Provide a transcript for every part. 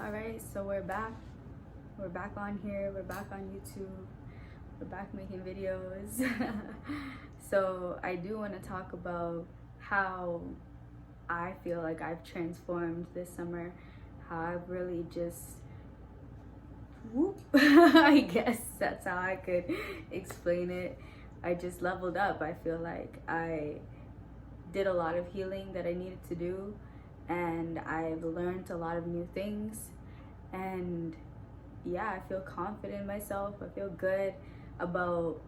All right, so we're back. We're back on here. We're back on YouTube. We're back making videos. So I do want to talk about how I feel like I've transformed this summer. How I've really just whoop. I guess that's how I could explain it. I just leveled up. I feel like I did a lot of healing that I needed to do, and I've learned a lot of new things. And yeah, I feel confident in myself. I feel good about,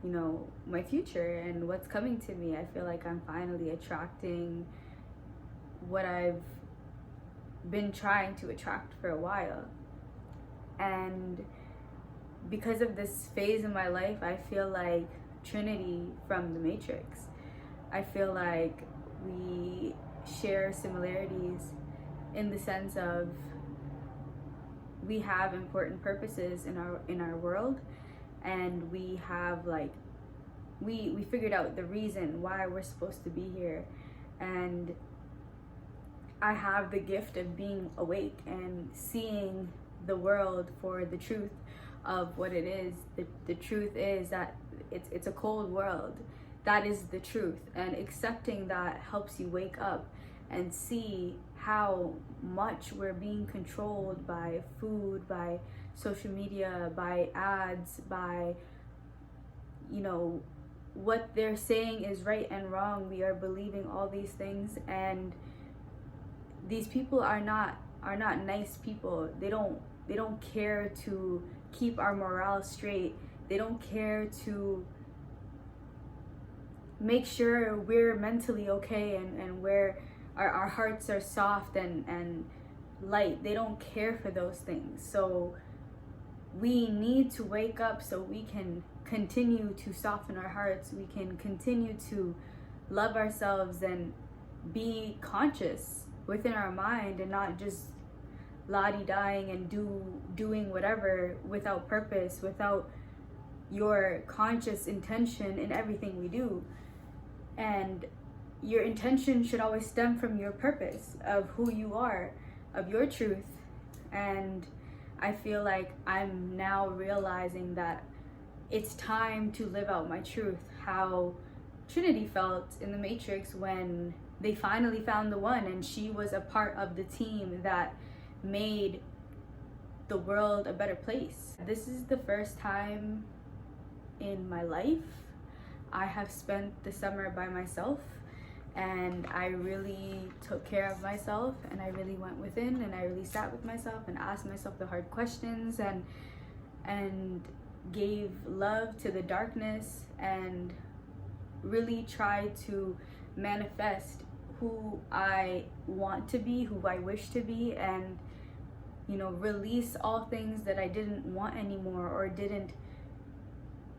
my future and what's coming to me. I feel like I'm finally attracting what I've been trying to attract for a while. And because of this phase in my life, I feel like Trinity from the Matrix. I feel like we share similarities in the sense of we have important purposes in our world, and we have we figured out the reason why we're supposed to be here. And I have the gift of being awake and seeing the world for the truth of what it is. The truth is that it's a cold world. That is the truth, and accepting that helps you wake up and see how much we're being controlled by food, by social media, by ads, by what they're saying is right and wrong. We are believing all these things, and these people are not nice people. They don't care to keep our morale straight. They don't care to make sure we're mentally okay and where our hearts are soft and light. They don't care for those things. So we need to wake up so we can continue to soften our hearts. We can continue to love ourselves and be conscious within our mind, and not just la-di-dying and doing whatever without purpose, without your conscious intention in everything we do. And your intention should always stem from your purpose of who you are, of your truth. And I feel like I'm now realizing that it's time to live out my truth. How Trinity felt in the Matrix when they finally found the one, and she was a part of the team that made the world a better place. This is the first time in my life I have spent the summer by myself, and I really took care of myself, and I really went within, and I really sat with myself and asked myself the hard questions, and gave love to the darkness, and really tried to manifest who I want to be, who I wish to be, and release all things that I didn't want anymore or didn't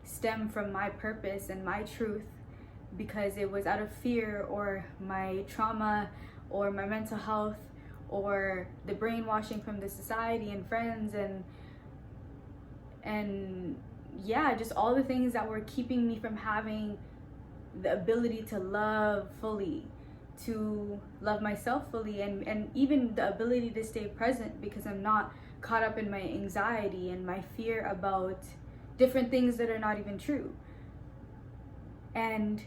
stem from my purpose and my truth, because it was out of fear or my trauma or my mental health or the brainwashing from the society and friends and yeah, just all the things that were keeping me from having the ability to love fully, to love myself fully, and even the ability to stay present, because I'm not caught up in my anxiety and my fear about different things that are not even true. And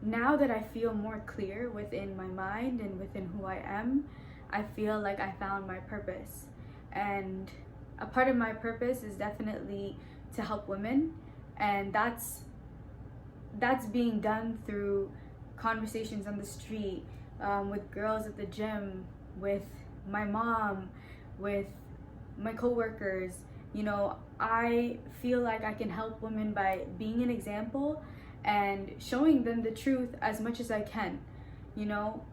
now that I feel more clear within my mind and within who I am, I feel like I found my purpose. And a part of my purpose is definitely to help women, and that's being done through conversations on the street, with girls at the gym, with my mom, with my coworkers. I feel like I can help women by being an example and showing them the truth as much as I can.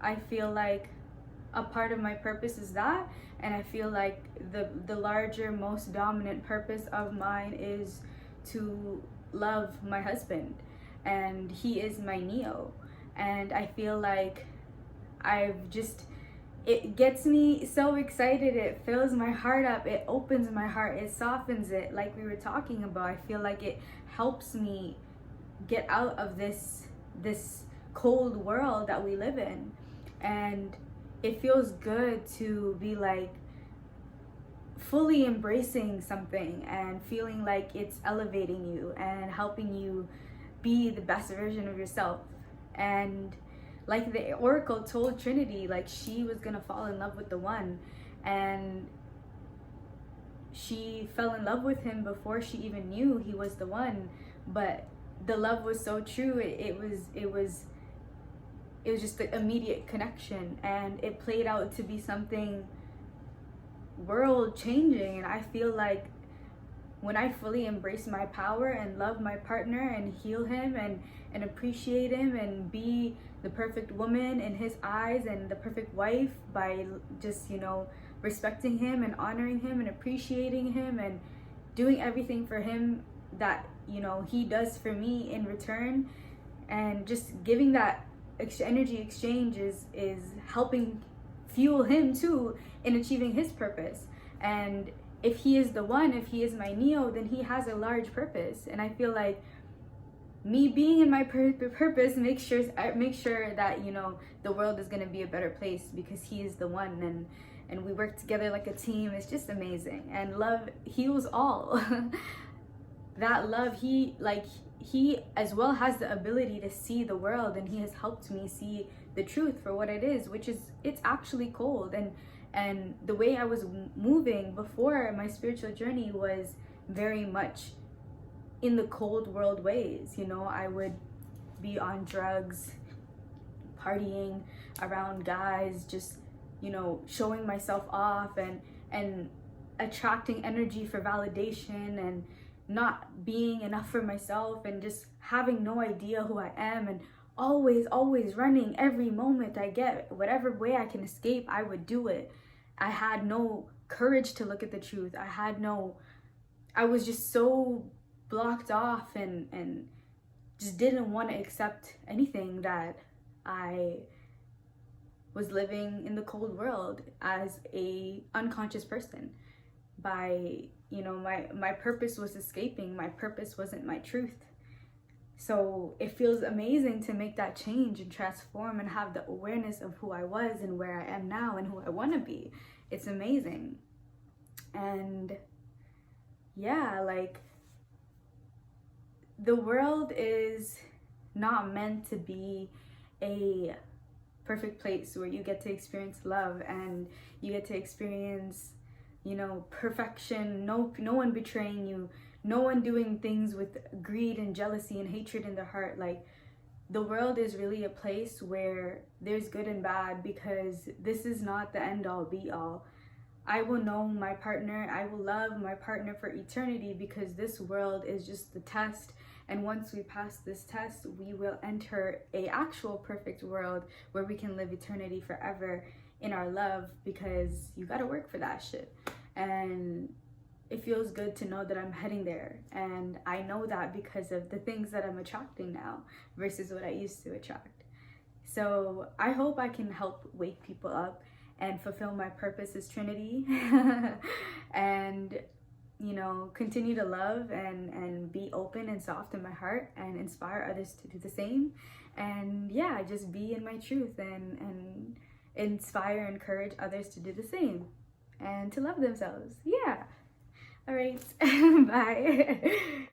I feel like a part of my purpose is that, and I feel like the larger, most dominant purpose of mine is to love my husband, and he is my Neo. And I feel like it gets me so excited. It fills my heart up. It opens my heart. It softens it, like we were talking about. I feel like it helps me get out of this cold world that we live in. And it feels good to be like fully embracing something and feeling like it's elevating you and helping you be the best version of yourself. And like the oracle told Trinity, like she was gonna fall in love with the one, and she fell in love with him before she even knew he was the one. But the love was so true, it was just the immediate connection, and it played out to be something world changing. And I feel like when I fully embrace my power and love my partner and heal him and appreciate him and be the perfect woman in his eyes and the perfect wife by just, you know, respecting him and honoring him and appreciating him and doing everything for him that, you know, he does for me in return, and just giving that energy exchange is helping fuel him too in achieving his purpose. And if he is the one, if he is my Neo, then he has a large purpose. And I feel like me being in my purpose makes sure that, you know, the world is going to be a better place because he is the one, and we work together like a team. It's just amazing. And love heals all. That love, he as well has the ability to see the world, and he has helped me see the truth for what it is, which is it's actually cold. And the way I was moving before my spiritual journey was very much in the cold world ways. You know, I would be on drugs, partying around guys, just, you know, showing myself off and attracting energy for validation, and not being enough for myself, and just having no idea who I am, and always running every moment I get. Whatever way I can escape, I would do it. I had no courage to look at the truth. I was just so blocked off and just didn't want to accept anything, that I was living in the cold world as a unconscious person. By, you know, my purpose was escaping. My purpose wasn't my truth. So it feels amazing to make that change and transform and have the awareness of who I was and where I am now and who I want to be. It's amazing. And yeah, like, the world is not meant to be a perfect place where you get to experience love and you get to experience, you know, perfection, no one betraying you, no one doing things with greed and jealousy and hatred in their heart. Like, the world is really a place where there's good and bad, because this is not the end all be all. I will know my partner, I will love my partner for eternity, because this world is just the test. And once we pass this test, we will enter a actual perfect world where we can live eternity forever in our love, because you gotta work for that shit. And it feels good to know that I'm heading there. And I know that because of the things that I'm attracting now versus what I used to attract. So I hope I can help wake people up and fulfill my purpose as Trinity. And, you know, continue to love and be open and soft in my heart and inspire others to do the same. And yeah, just be in my truth and inspire and encourage others to do the same and to love themselves. Yeah. All right. Bye.